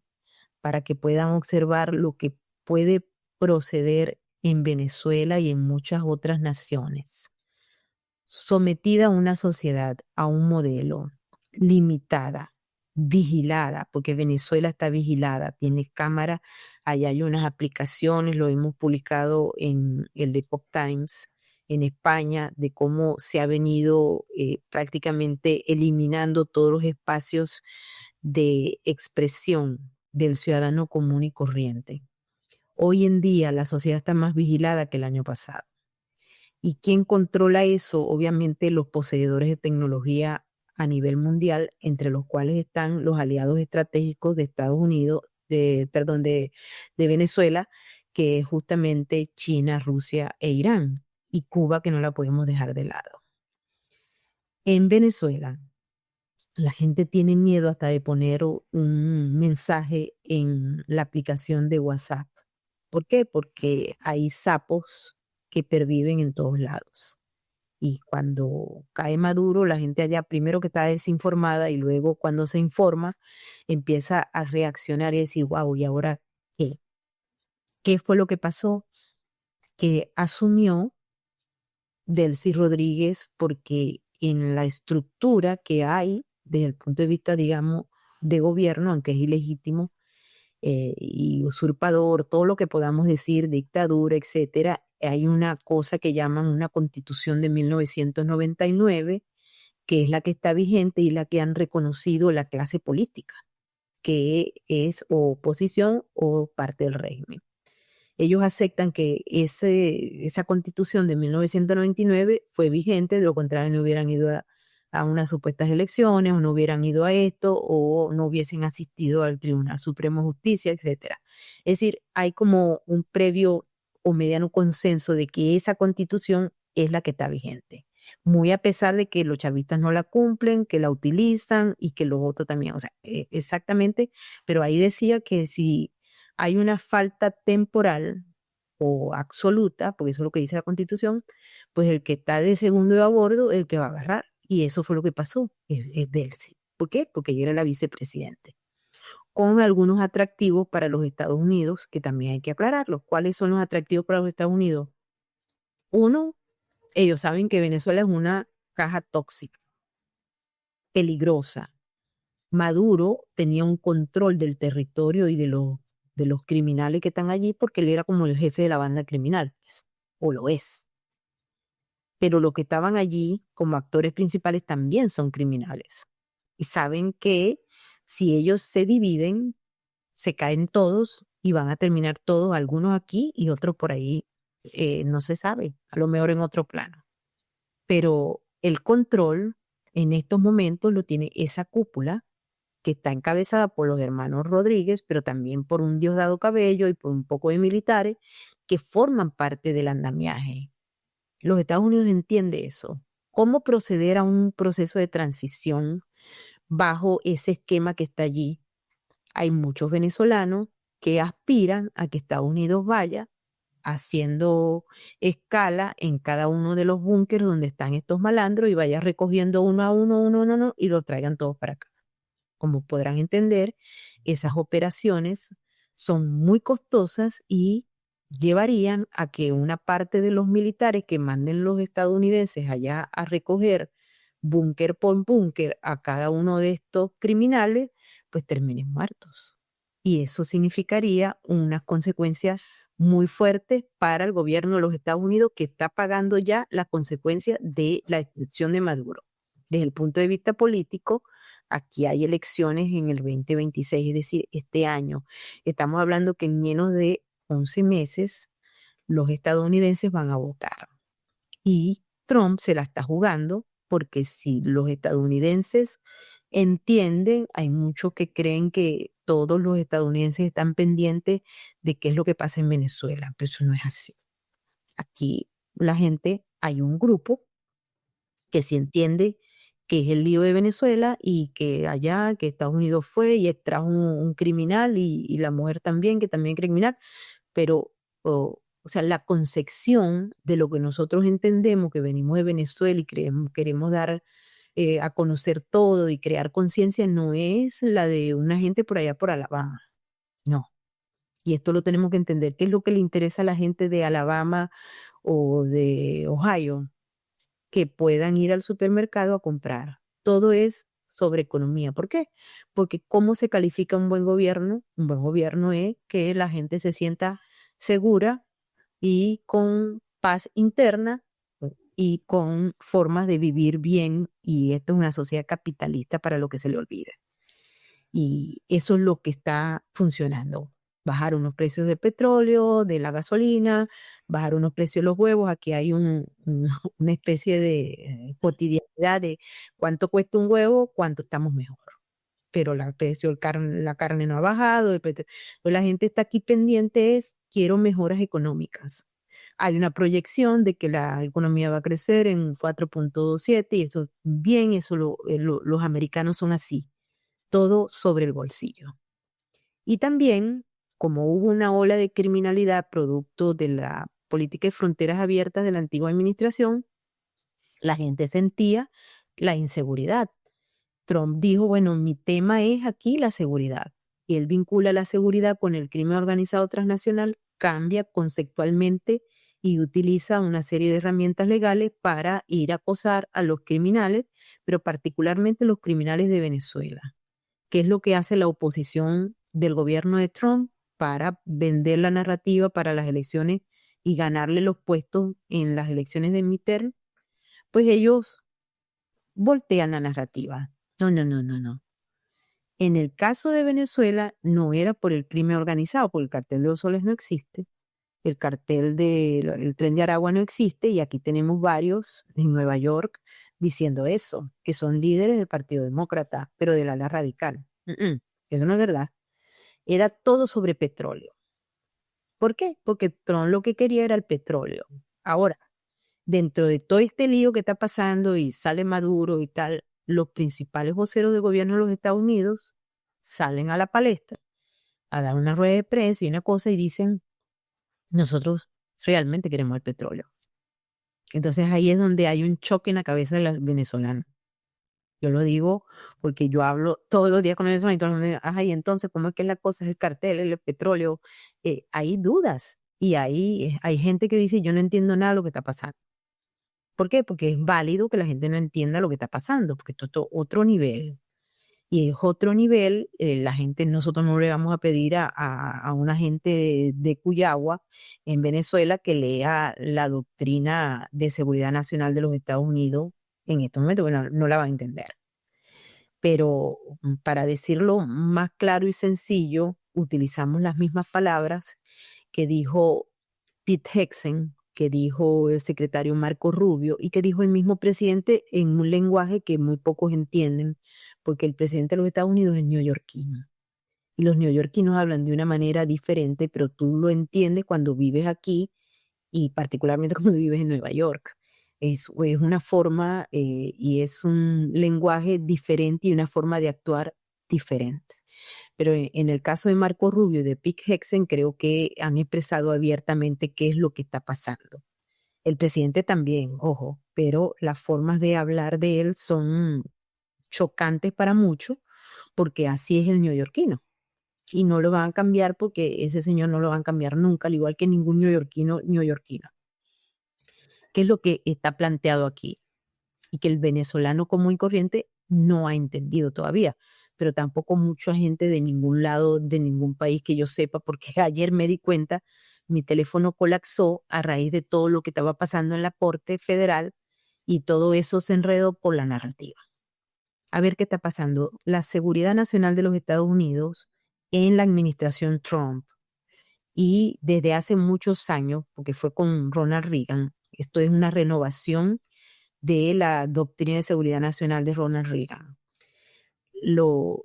S2: para que puedan observar lo que puede proceder en Venezuela y en muchas otras naciones. Sometida a una sociedad, a un modelo, limitada, vigilada, porque Venezuela está vigilada, tiene cámara, allá hay unas aplicaciones, lo hemos publicado en el Epoch Times en España, de cómo se ha venido prácticamente eliminando todos los espacios de expresión del ciudadano común y corriente. Hoy en día la sociedad está más vigilada que el año pasado. ¿Y quién controla eso? Obviamente los poseedores de tecnología a nivel mundial, entre los cuales están los aliados estratégicos de Estados Unidos, de Venezuela, que es justamente China, Rusia e Irán, y Cuba, que no la podemos dejar de lado. En Venezuela, la gente tiene miedo hasta de poner un mensaje en la aplicación de WhatsApp. ¿Por qué? Porque hay sapos que perviven en todos lados. Y cuando cae Maduro, la gente allá primero que está desinformada y luego cuando se informa empieza a reaccionar y decir, wow, ¿y ahora qué? ¿Qué fue lo que pasó? Que asumió Delcy Rodríguez porque en la estructura que hay desde el punto de vista, digamos, de gobierno, aunque es ilegítimo, y usurpador, todo lo que podamos decir, dictadura, etcétera, hay una cosa que llaman una constitución de 1999, que es la que está vigente y la que han reconocido la clase política, que es o oposición o parte del régimen. Ellos aceptan que esa constitución de 1999 fue vigente, de lo contrario no hubieran ido a unas supuestas elecciones, o no hubieran ido a esto, o no hubiesen asistido al Tribunal Supremo de Justicia, etcétera. Es decir, hay como un previo o mediano consenso de que esa constitución es la que está vigente. Muy a pesar de que los chavistas no la cumplen, que la utilizan y que los otros también, o sea, exactamente, pero ahí decía que si hay una falta temporal o absoluta, porque eso es lo que dice la Constitución, pues el que está de segundo a bordo es el que va a agarrar. Y eso fue lo que pasó, es Delcy. ¿Por qué? Porque ella era la vicepresidente. Con algunos atractivos para los Estados Unidos, que también hay que aclararlos. ¿Cuáles son los atractivos para los Estados Unidos? Uno, ellos saben que Venezuela es una caja tóxica, peligrosa. Maduro tenía un control del territorio y de los de los criminales que están allí, porque él era como el jefe de la banda criminal, o lo es. Pero los que estaban allí como actores principales también son criminales. Y saben que si ellos se dividen, se caen todos y van a terminar todos, algunos aquí y otros por ahí, no se sabe, a lo mejor en otro plano. Pero el control en estos momentos lo tiene esa cúpula que está encabezada por los hermanos Rodríguez, pero también por un Diosdado Cabello y por un poco de militares que forman parte del andamiaje. Los Estados Unidos entiende eso. ¿Cómo proceder a un proceso de transición bajo ese esquema que está allí? Hay muchos venezolanos que aspiran a que Estados Unidos vaya haciendo escala en cada uno de los búnkers donde están estos malandros y vaya recogiendo uno a uno, uno, y lo traigan todos para acá. Como podrán entender, esas operaciones son muy costosas y llevarían a que una parte de los militares que manden los estadounidenses allá a recoger búnker por búnker a cada uno de estos criminales, pues terminen muertos. Y eso significaría unas consecuencias muy fuertes para el gobierno de los Estados Unidos, que está pagando ya las consecuencias de la extradición de Maduro. Desde el punto de vista político, aquí hay elecciones en el 2026, es decir, este año. Estamos hablando que en menos de 11 meses los estadounidenses van a votar. Y Trump se la está jugando porque si los estadounidenses entienden, hay muchos que creen que todos los estadounidenses están pendientes de qué es lo que pasa en Venezuela, pero eso no es así. Aquí la gente, hay un grupo que sí entiende que es el lío de Venezuela y que allá, que Estados Unidos fue y extrajo un criminal y la mujer también, que también es criminal, pero, o sea, la concepción de lo que nosotros entendemos que venimos de Venezuela y queremos dar a conocer todo y crear conciencia no es la de una gente por allá por Alabama, no. Y esto lo tenemos que entender. ¿Qué es lo que le interesa a la gente de Alabama o de Ohio? Que puedan ir al supermercado a comprar. Todo es sobre economía. ¿Por qué? Porque ¿cómo se califica un buen gobierno? Un buen gobierno es que la gente se sienta segura y con paz interna y con formas de vivir bien. Y esto es una sociedad capitalista para lo que se le olvide. Y eso es lo que está funcionando. Bajar unos precios del petróleo, de la gasolina, bajar unos precios de los huevos. Aquí hay una especie de cotidianidad de cuánto cuesta un huevo, cuánto estamos mejor. Pero el precio la carne no ha bajado. Pues la gente está aquí pendiente es, quiero mejoras económicas. Hay una proyección de que la economía va a crecer en 4.7 y eso bien, eso los americanos son así, todo sobre el bolsillo. Y también, como hubo una ola de criminalidad producto de la política de fronteras abiertas de la antigua administración, la gente sentía la inseguridad. Trump dijo, bueno, mi tema es aquí la seguridad. Y él vincula la seguridad con el crimen organizado transnacional, cambia conceptualmente y utiliza una serie de herramientas legales para ir a acosar a los criminales, pero particularmente los criminales de Venezuela. ¿Qué es lo que hace la oposición del gobierno de Trump para vender la narrativa para las elecciones y ganarle los puestos en las elecciones de midterm? Pues ellos voltean la narrativa. No, no, no, no, no. En el caso de Venezuela no era por el crimen organizado, porque el cartel de los soles no existe, el cartel del Tren de Aragua no existe y aquí tenemos varios en Nueva York diciendo eso, que son líderes del Partido Demócrata, pero del ala radical. Eso no es verdad. Era todo sobre petróleo. ¿Por qué? Porque Trump lo que quería era el petróleo. Ahora, dentro de todo este lío que está pasando y sale Maduro y tal, los principales voceros del gobierno de los Estados Unidos salen a la palestra a dar una rueda de prensa y una cosa y dicen, nosotros realmente queremos el petróleo. Entonces ahí es donde hay un choque en la cabeza de los venezolanos. Yo lo digo porque yo hablo todos los días con venezolanos y todos me dicen, ay, entonces, ¿cómo es que la cosa es el cartel, el petróleo? Hay dudas y hay gente que dice, yo no entiendo nada de lo que está pasando. ¿Por qué? Porque es válido que la gente no entienda lo que está pasando, porque esto es otro nivel. Y es otro nivel, la gente, nosotros no le vamos a pedir a una gente de Cuyagua en Venezuela que lea la doctrina de seguridad nacional de los Estados Unidos en estos momentos, bueno, no la va a entender. Pero para decirlo más claro y sencillo, utilizamos las mismas palabras que dijo Pete Hegseth, que dijo el secretario Marco Rubio y que dijo el mismo presidente en un lenguaje que muy pocos entienden, porque el presidente de los Estados Unidos es neoyorquino. Y los neoyorquinos hablan de una manera diferente, pero tú lo entiendes cuando vives aquí y particularmente cuando vives en Nueva York. Es una forma y es un lenguaje diferente y una forma de actuar diferente. Pero en el caso de Marco Rubio y de Pete Hegseth, creo que han expresado abiertamente qué es lo que está pasando. El presidente también, ojo, pero las formas de hablar de él son chocantes para muchos, porque así es el neoyorquino. Y no lo van a cambiar porque ese señor no lo van a cambiar nunca, al igual que ningún neoyorquino. ¿Qué es lo que está planteado aquí? Y que el venezolano común y corriente no ha entendido todavía, pero tampoco mucha gente de ningún lado, de ningún país que yo sepa, porque ayer me di cuenta, mi teléfono colapsó a raíz de todo lo que estaba pasando en la Corte Federal y todo eso se enredó por la narrativa. A ver qué está pasando. La seguridad nacional de los Estados Unidos en la administración Trump y desde hace muchos años, porque fue con Ronald Reagan, esto es una renovación de la doctrina de seguridad nacional de Ronald Reagan.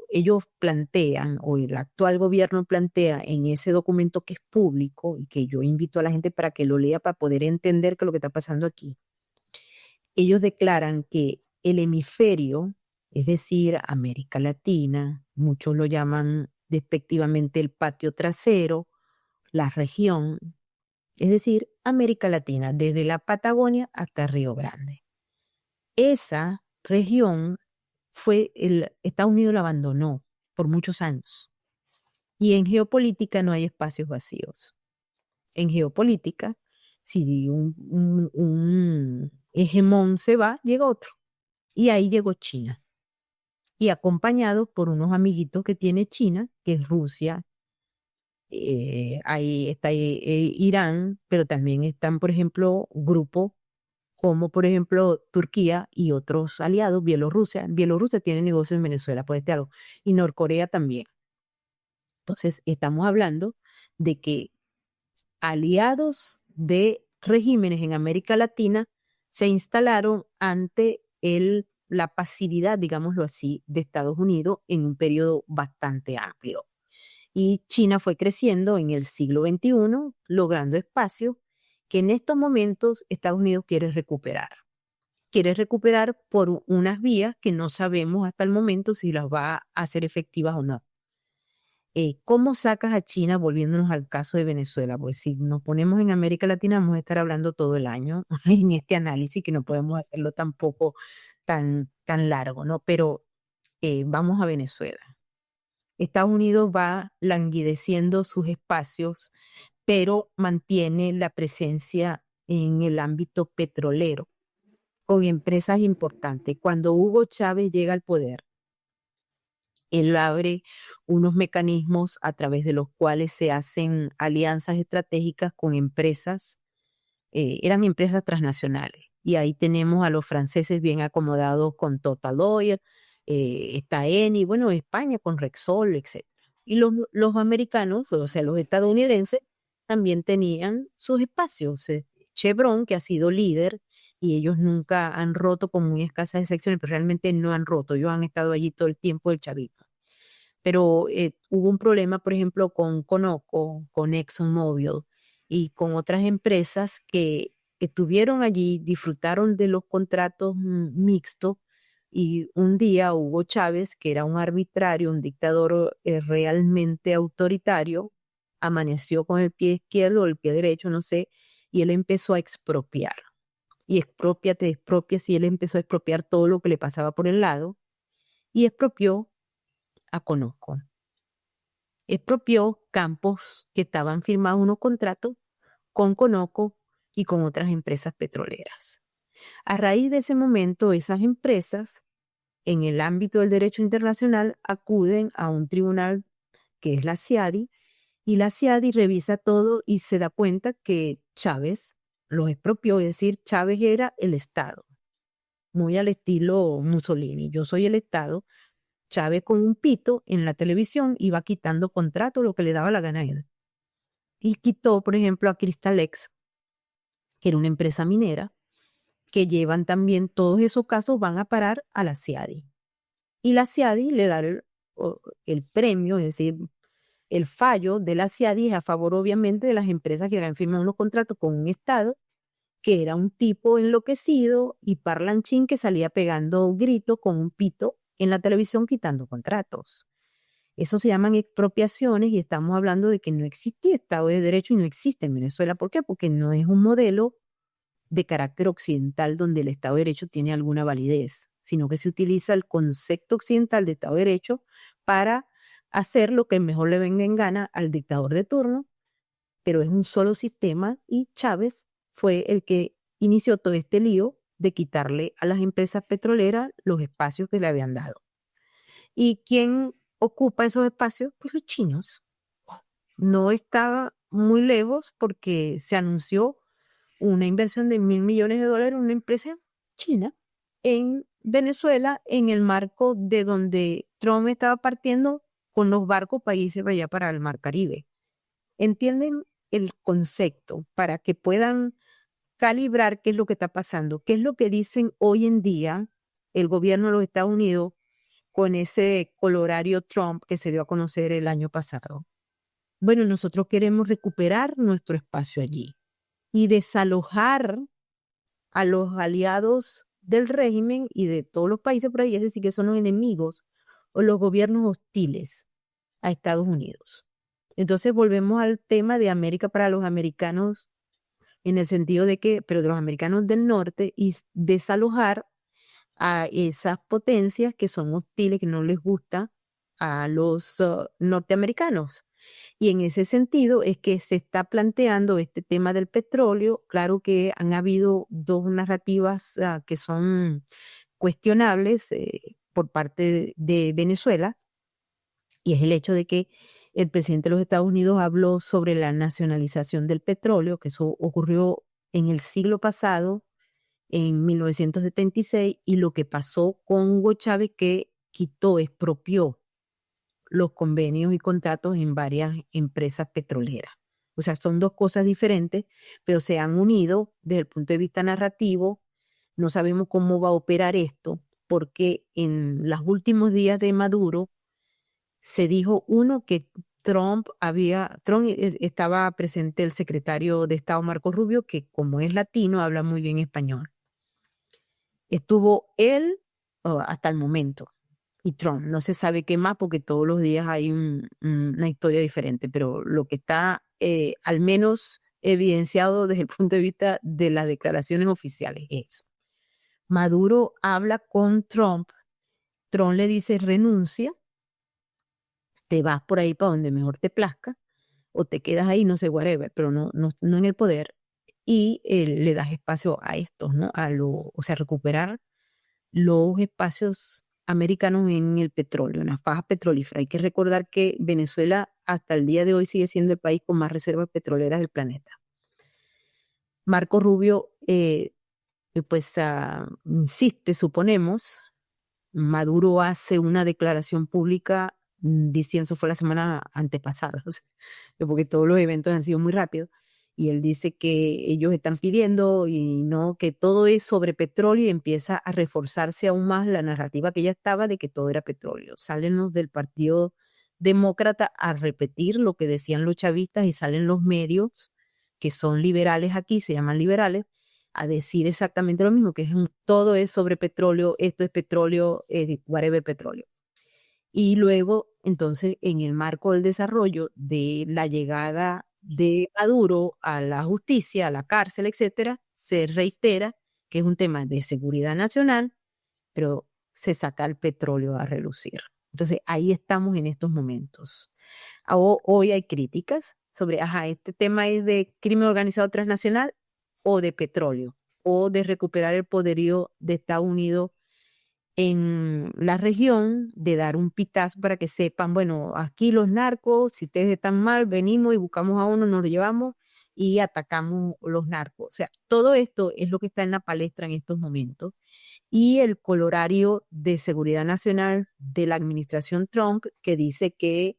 S2: Ellos plantean, o el actual gobierno plantea en ese documento que es público y que yo invito a la gente para que lo lea para poder entender qué es lo que está pasando aquí. Ellos declaran que el hemisferio, es decir, América Latina, muchos lo llaman despectivamente el patio trasero, la región, es decir, América Latina, desde la Patagonia hasta Río Grande. Esa región Estados Unidos la abandonó por muchos años. Y en geopolítica no hay espacios vacíos. En geopolítica, si un hegemón se va, llega otro. Y ahí llegó China. Y acompañado por unos amiguitos que tiene China, que es Rusia, ahí está Irán, pero también están, por ejemplo, grupos como por ejemplo Turquía y otros aliados, Bielorrusia. Bielorrusia tiene negocios en Venezuela, por este algo, y Norcorea también. Entonces, estamos hablando de que aliados de regímenes en América Latina se instalaron ante la pasividad, digámoslo así, de Estados Unidos en un periodo bastante amplio. Y China fue creciendo en el siglo XXI, logrando espacios que en estos momentos Estados Unidos quiere recuperar. Quiere recuperar por unas vías que no sabemos hasta el momento si las va a hacer efectivas o no. ¿Cómo sacas a China, volviéndonos al caso de Venezuela? Pues si nos ponemos en América Latina, vamos a estar hablando todo el año en este análisis, que no podemos hacerlo tampoco tan largo, ¿no? Pero vamos a Venezuela. Estados Unidos va languideciendo sus espacios, pero mantiene la presencia en el ámbito petrolero con empresas importantes. Cuando Hugo Chávez llega al poder, él abre unos mecanismos a través de los cuales se hacen alianzas estratégicas con empresas, eran empresas transnacionales. Y ahí tenemos a los franceses bien acomodados con Total Oil, está Eni, bueno, España con Repsol, etc. Y los americanos, o sea, los estadounidenses, también tenían sus espacios. Chevron, que ha sido líder, y ellos nunca han roto con muy escasas excepciones, pero realmente no han roto. Ellos han estado allí todo el tiempo del chavismo. Pero hubo un problema, por ejemplo, con Conoco, con ExxonMobil y con otras empresas que estuvieron allí, disfrutaron de los contratos mixtos y un día Hugo Chávez, que era un arbitrario, un dictador realmente autoritario, amaneció con el pie izquierdo o el pie derecho, no sé, y él empezó a expropiar. Y expropiate, expropias, y él empezó a expropiar todo lo que le pasaba por el lado y expropió a Conoco. Expropió campos que estaban firmados unos contratos con Conoco y con otras empresas petroleras. A raíz de ese momento, esas empresas en el ámbito del derecho internacional acuden a un tribunal que es la CIADI, y la CIADI revisa todo y se da cuenta que Chávez los expropió, es decir, Chávez era el Estado, muy al estilo Mussolini. Yo soy el Estado. Chávez con un pito en la televisión iba quitando contratos, lo que le daba la gana a él. Y quitó, por ejemplo, a Cristalex, que era una empresa minera, que llevan también todos esos casos, van a parar a la CIADI. Y la CIADI le da el premio, es decir, el fallo de la CIADI es a favor, obviamente, de las empresas que habían firmado unos contratos con un Estado que era un tipo enloquecido y parlanchín que salía pegando gritos con un pito en la televisión quitando contratos. Eso se llaman expropiaciones y estamos hablando de que no existía Estado de Derecho y no existe en Venezuela. ¿Por qué? Porque no es un modelo de carácter occidental donde el Estado de Derecho tiene alguna validez, sino que se utiliza el concepto occidental de Estado de Derecho para hacer lo que mejor le venga en gana al dictador de turno, pero es un solo sistema y Chávez fue el que inició todo este lío de quitarle a las empresas petroleras los espacios que le habían dado. ¿Y quién ocupa esos espacios? Pues los chinos. No estaba muy lejos porque se anunció una inversión de $1.000 millones en una empresa china en Venezuela en el marco de donde Trump estaba partiendo con los barcos para irse para allá para el Mar Caribe. ¿Entienden el concepto para que puedan calibrar qué es lo que está pasando? ¿Qué es lo que dicen hoy en día el gobierno de los Estados Unidos con ese colorario Trump que se dio a conocer el año pasado? Bueno, nosotros queremos recuperar nuestro espacio allí y desalojar a los aliados del régimen y de todos los países por ahí, es decir, que son los enemigos o los gobiernos hostiles a Estados Unidos. Entonces volvemos al tema de América para los americanos, en el sentido de que, pero de los americanos del norte, y desalojar a esas potencias que son hostiles, que no les gusta a los norteamericanos. Y en ese sentido es que se está planteando este tema del petróleo. Claro que han habido dos narrativas que son cuestionables por parte de Venezuela, y es el hecho de que el presidente de los Estados Unidos habló sobre la nacionalización del petróleo, que eso ocurrió en el siglo pasado, en 1976, y lo que pasó con Hugo Chávez, que quitó, expropió los convenios y contratos en varias empresas petroleras. O sea, son dos cosas diferentes, pero se han unido desde el punto de vista narrativo. No sabemos cómo va a operar esto, porque en los últimos días de Maduro se dijo, uno, que Trump estaba presente el secretario de Estado Marco Rubio, que como es latino, habla muy bien español. Estuvo él hasta el momento y Trump. No se sabe qué más porque todos los días hay una historia diferente, pero lo que está al menos evidenciado desde el punto de vista de las declaraciones oficiales es eso. Maduro habla con Trump, Trump le dice renuncia, te vas por ahí para donde mejor te plazca, o te quedas ahí, no sé, whatever, pero no en el poder, y le das espacio a estos, ¿no? O sea, recuperar los espacios americanos en el petróleo, en las fajas petrolíferas. Hay que recordar que Venezuela hasta el día de hoy sigue siendo el país con más reservas petroleras del planeta. Marco Rubio, pues insiste, suponemos, Maduro hace una declaración pública diciendo, eso fue la semana antepasada, o sea, porque todos los eventos han sido muy rápidos, y él dice que ellos están pidiendo y no, que todo es sobre petróleo, y empieza a reforzarse aún más la narrativa que ya estaba de que todo era petróleo. Salen los del Partido Demócrata a repetir lo que decían los chavistas y salen los medios que son liberales aquí, se llaman liberales, a decir exactamente lo mismo, que todo es sobre petróleo, esto es petróleo, whatever petróleo. Y luego, entonces, en el marco del desarrollo de la llegada de Maduro a la justicia, a la cárcel, etcétera, se reitera que es un tema de seguridad nacional, pero se saca el petróleo a relucir. Entonces, ahí estamos en estos momentos. Hoy hay críticas sobre, este tema es de crimen organizado transnacional o de petróleo, o de recuperar el poderío de Estados Unidos en la región, de dar un pitazo para que sepan, bueno, aquí los narcos, si ustedes están mal, venimos y buscamos a uno, nos lo llevamos y atacamos los narcos. O sea, todo esto es lo que está en la palestra en estos momentos. Y el colorario de seguridad nacional de la administración Trump, que dice que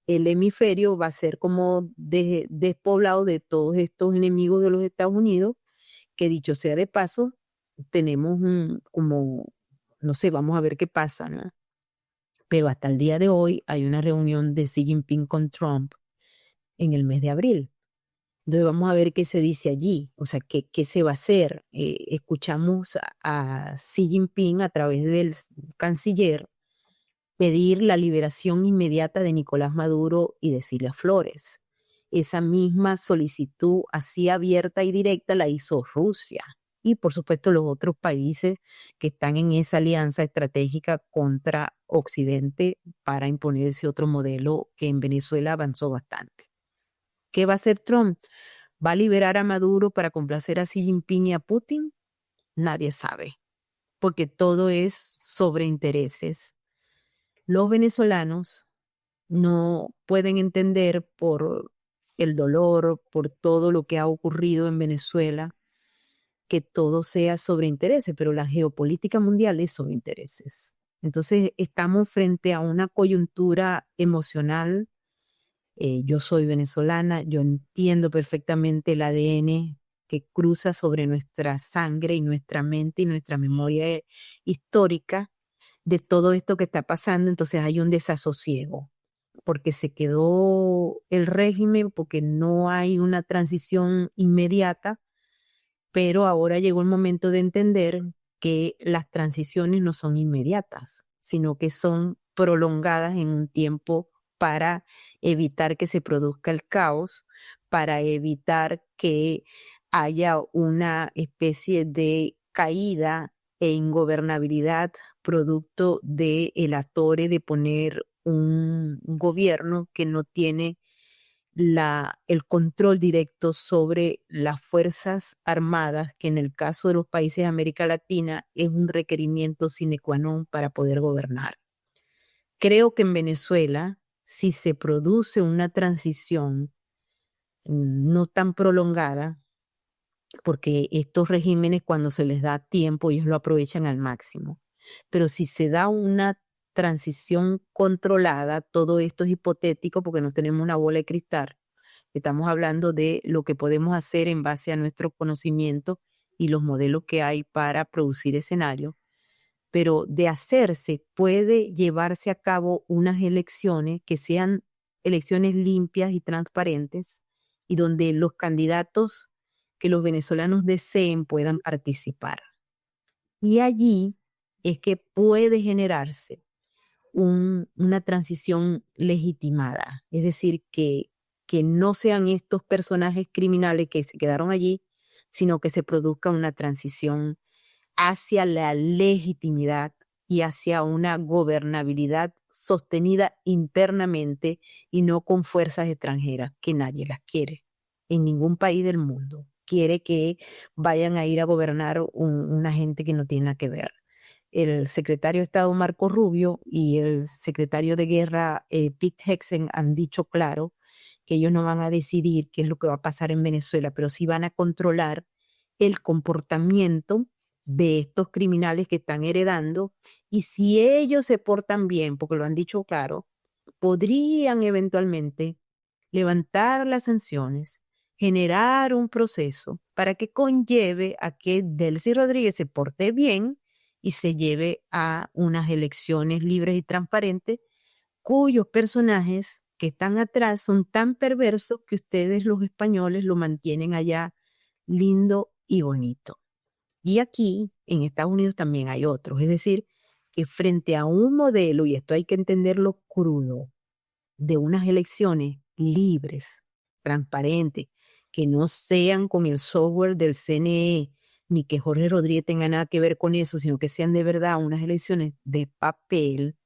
S2: el hemisferio va a ser como despoblado de todos estos enemigos de los Estados Unidos, que dicho sea de paso, tenemos como, no sé, vamos a ver qué pasa, ¿no? Pero hasta el día de hoy hay una reunión de Xi Jinping con Trump en el mes de abril. Entonces vamos a ver qué se dice allí, o sea, qué se va a hacer. Escuchamos a Xi Jinping a través del canciller pedir la liberación inmediata de Nicolás Maduro y de Cilia Flores. Esa misma solicitud así abierta y directa la hizo Rusia y por supuesto los otros países que están en esa alianza estratégica contra Occidente para imponerse otro modelo que en Venezuela avanzó bastante. ¿Qué va a hacer Trump? ¿Va a liberar a Maduro para complacer a Xi Jinping y a Putin? Nadie sabe, porque todo es sobre intereses. Los venezolanos no pueden entender por el dolor, por todo lo que ha ocurrido en Venezuela, que todo sea sobre intereses, pero la geopolítica mundial es sobre intereses. Entonces estamos frente a una coyuntura emocional. Yo soy venezolana, yo entiendo perfectamente el ADN que cruza sobre nuestra sangre y nuestra mente y nuestra memoria histórica de todo esto que está pasando. Entonces hay un desasosiego porque se quedó el régimen, porque no hay una transición inmediata, pero ahora llegó el momento de entender que las transiciones no son inmediatas, sino que son prolongadas en un tiempo para evitar que se produzca el caos, para evitar que haya una especie de caída e ingobernabilidad producto del atore de poner un gobierno que no tiene el control directo sobre las fuerzas armadas, que en el caso de los países de América Latina es un requerimiento sine qua non para poder gobernar. Creo que en Venezuela, si se produce una transición no tan prolongada, porque estos regímenes cuando se les da tiempo ellos lo aprovechan al máximo, pero si se da una transición controlada, todo esto es hipotético porque no tenemos una bola de cristal. Estamos hablando de lo que podemos hacer en base a nuestro conocimiento y los modelos que hay para producir escenarios, pero de hacerse puede llevarse a cabo unas elecciones que sean elecciones limpias y transparentes y donde los candidatos que los venezolanos deseen puedan participar. Y allí es que puede generarse una transición legitimada, es decir, que no sean estos personajes criminales que se quedaron allí, sino que se produzca una transición hacia la legitimidad y hacia una gobernabilidad sostenida internamente y no con fuerzas extranjeras, que nadie las quiere. En ningún país del mundo quiere que vayan a ir a gobernar una gente que no tiene nada que ver. El secretario de Estado Marco Rubio y el secretario de Guerra Pete Hegseth han dicho claro que ellos no van a decidir qué es lo que va a pasar en Venezuela, pero sí van a controlar el comportamiento de estos criminales que están heredando, y si ellos se portan bien, porque lo han dicho claro, podrían eventualmente levantar las sanciones, generar un proceso para que conlleve a que Delcy Rodríguez se porte bien y se lleve a unas elecciones libres y transparentes, cuyos personajes que están atrás son tan perversos que ustedes los españoles lo mantienen allá lindo y bonito. Y aquí, en Estados Unidos, también hay otros. Es decir, que frente a un modelo, y esto hay que entenderlo crudo, de unas elecciones libres, transparentes, que no sean con el software del CNE, ni que Jorge Rodríguez tenga nada que ver con eso, sino que sean de verdad unas elecciones de papel,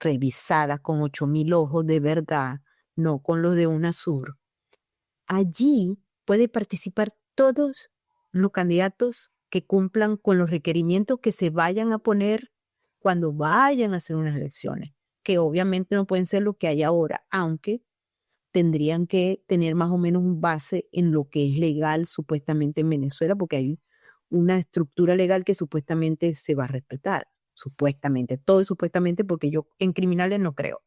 S2: revisadas con 8,000 ojos de verdad, no con los de UNASUR. Allí puede participar todos los candidatos que cumplan con los requerimientos que se vayan a poner cuando vayan a hacer unas elecciones, que obviamente no pueden ser lo que hay ahora, aunque tendrían que tener más o menos un base en lo que es legal supuestamente en Venezuela, porque hay una estructura legal que supuestamente se va a respetar. Supuestamente, todo es supuestamente porque yo en criminales no creo.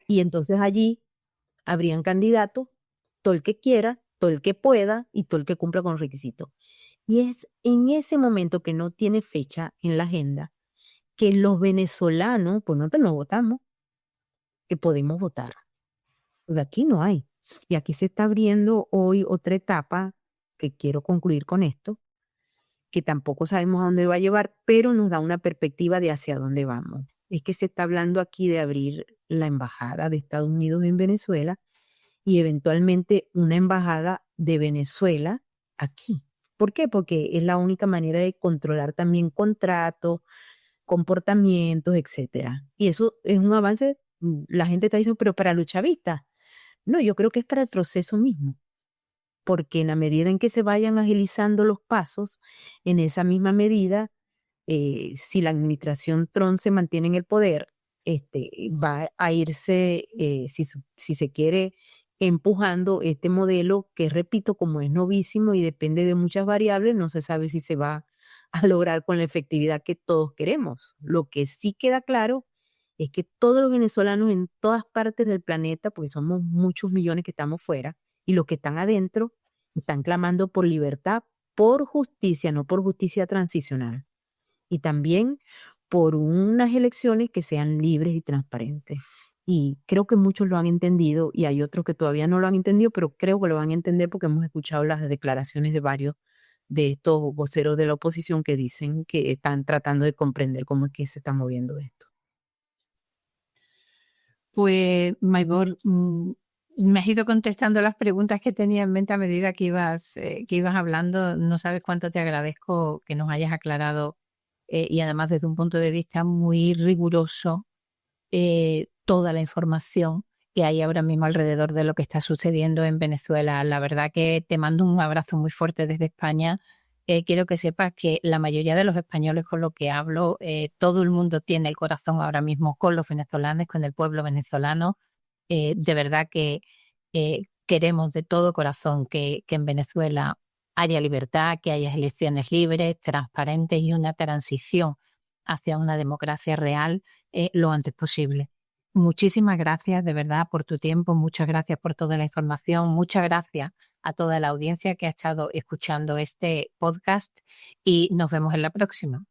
S2: Y entonces allí habrían candidatos, todo el que quiera, todo el que pueda y todo el que cumpla con los requisitos. Y es en ese momento que no tiene fecha en la agenda que los venezolanos, pues nosotros no votamos, que podemos votar. Pues aquí no hay. Y aquí se está abriendo hoy otra etapa que quiero concluir con esto, que tampoco sabemos a dónde va a llevar, pero nos da una perspectiva de hacia dónde vamos. Es que se está hablando aquí de abrir la embajada de Estados Unidos en Venezuela y eventualmente una embajada de Venezuela aquí. ¿Por qué? Porque es la única manera de controlar también contratos, comportamientos, etcétera. Y eso es un avance, la gente está diciendo, pero para los chavistas. No, yo creo que es para el proceso mismo, porque en la medida en que se vayan agilizando los pasos, en esa misma medida, si la administración Trump se mantiene en el poder, va a irse, si se quiere, empujando este modelo que, repito, como es novísimo y depende de muchas variables, no se sabe si se va a lograr con la efectividad que todos queremos. Lo que sí queda claro es que todos los venezolanos en todas partes del planeta, porque somos muchos millones que estamos fuera, y los que están adentro, están clamando por libertad, por justicia, no por justicia transicional. Y también por unas elecciones que sean libres y transparentes. Y creo que muchos lo han entendido y hay otros que todavía no lo han entendido, pero creo que lo van a entender porque hemos escuchado las declaraciones de varios de estos voceros de la oposición que dicen que están tratando de comprender cómo es que se está moviendo esto.
S1: Pues, Maybor, me has ido contestando las preguntas que tenía en mente a medida que ibas hablando. No sabes cuánto te agradezco que nos hayas aclarado y además desde un punto de vista muy riguroso toda la información que hay ahora mismo alrededor de lo que está sucediendo en Venezuela. La verdad que te mando un abrazo muy fuerte desde España. Quiero que sepas que la mayoría de los españoles con los que hablo, todo el mundo tiene el corazón ahora mismo con los venezolanos, con el pueblo venezolano. De verdad que queremos de todo corazón que en Venezuela haya libertad, que haya elecciones libres, transparentes y una transición hacia una democracia real lo antes posible. Muchísimas gracias de verdad por tu tiempo, muchas gracias por toda la información, muchas gracias a toda la audiencia que ha estado escuchando este podcast y nos vemos en la próxima.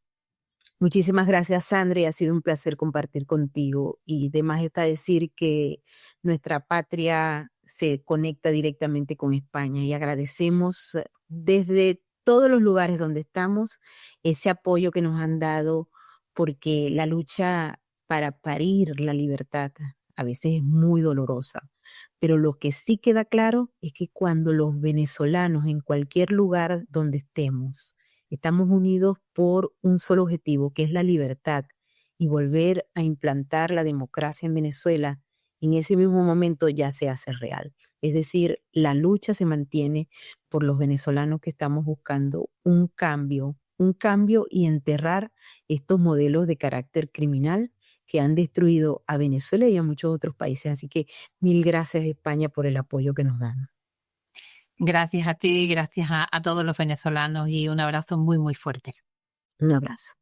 S2: Muchísimas gracias, Sandra, y ha sido un placer compartir contigo. Y de más está decir que nuestra patria se conecta directamente con España y agradecemos desde todos los lugares donde estamos ese apoyo que nos han dado, porque la lucha para parir la libertad a veces es muy dolorosa. Pero lo que sí queda claro es que cuando los venezolanos en cualquier lugar donde estemos, estamos unidos por un solo objetivo, que es la libertad, y volver a implantar la democracia en Venezuela, en ese mismo momento ya se hace real. Es decir, la lucha se mantiene por los venezolanos que estamos buscando un cambio y enterrar estos modelos de carácter criminal que han destruido a Venezuela y a muchos otros países. Así que mil gracias, España, por el apoyo que nos dan.
S1: Gracias a ti, gracias a todos los venezolanos y un abrazo muy, muy fuerte.
S2: Un abrazo.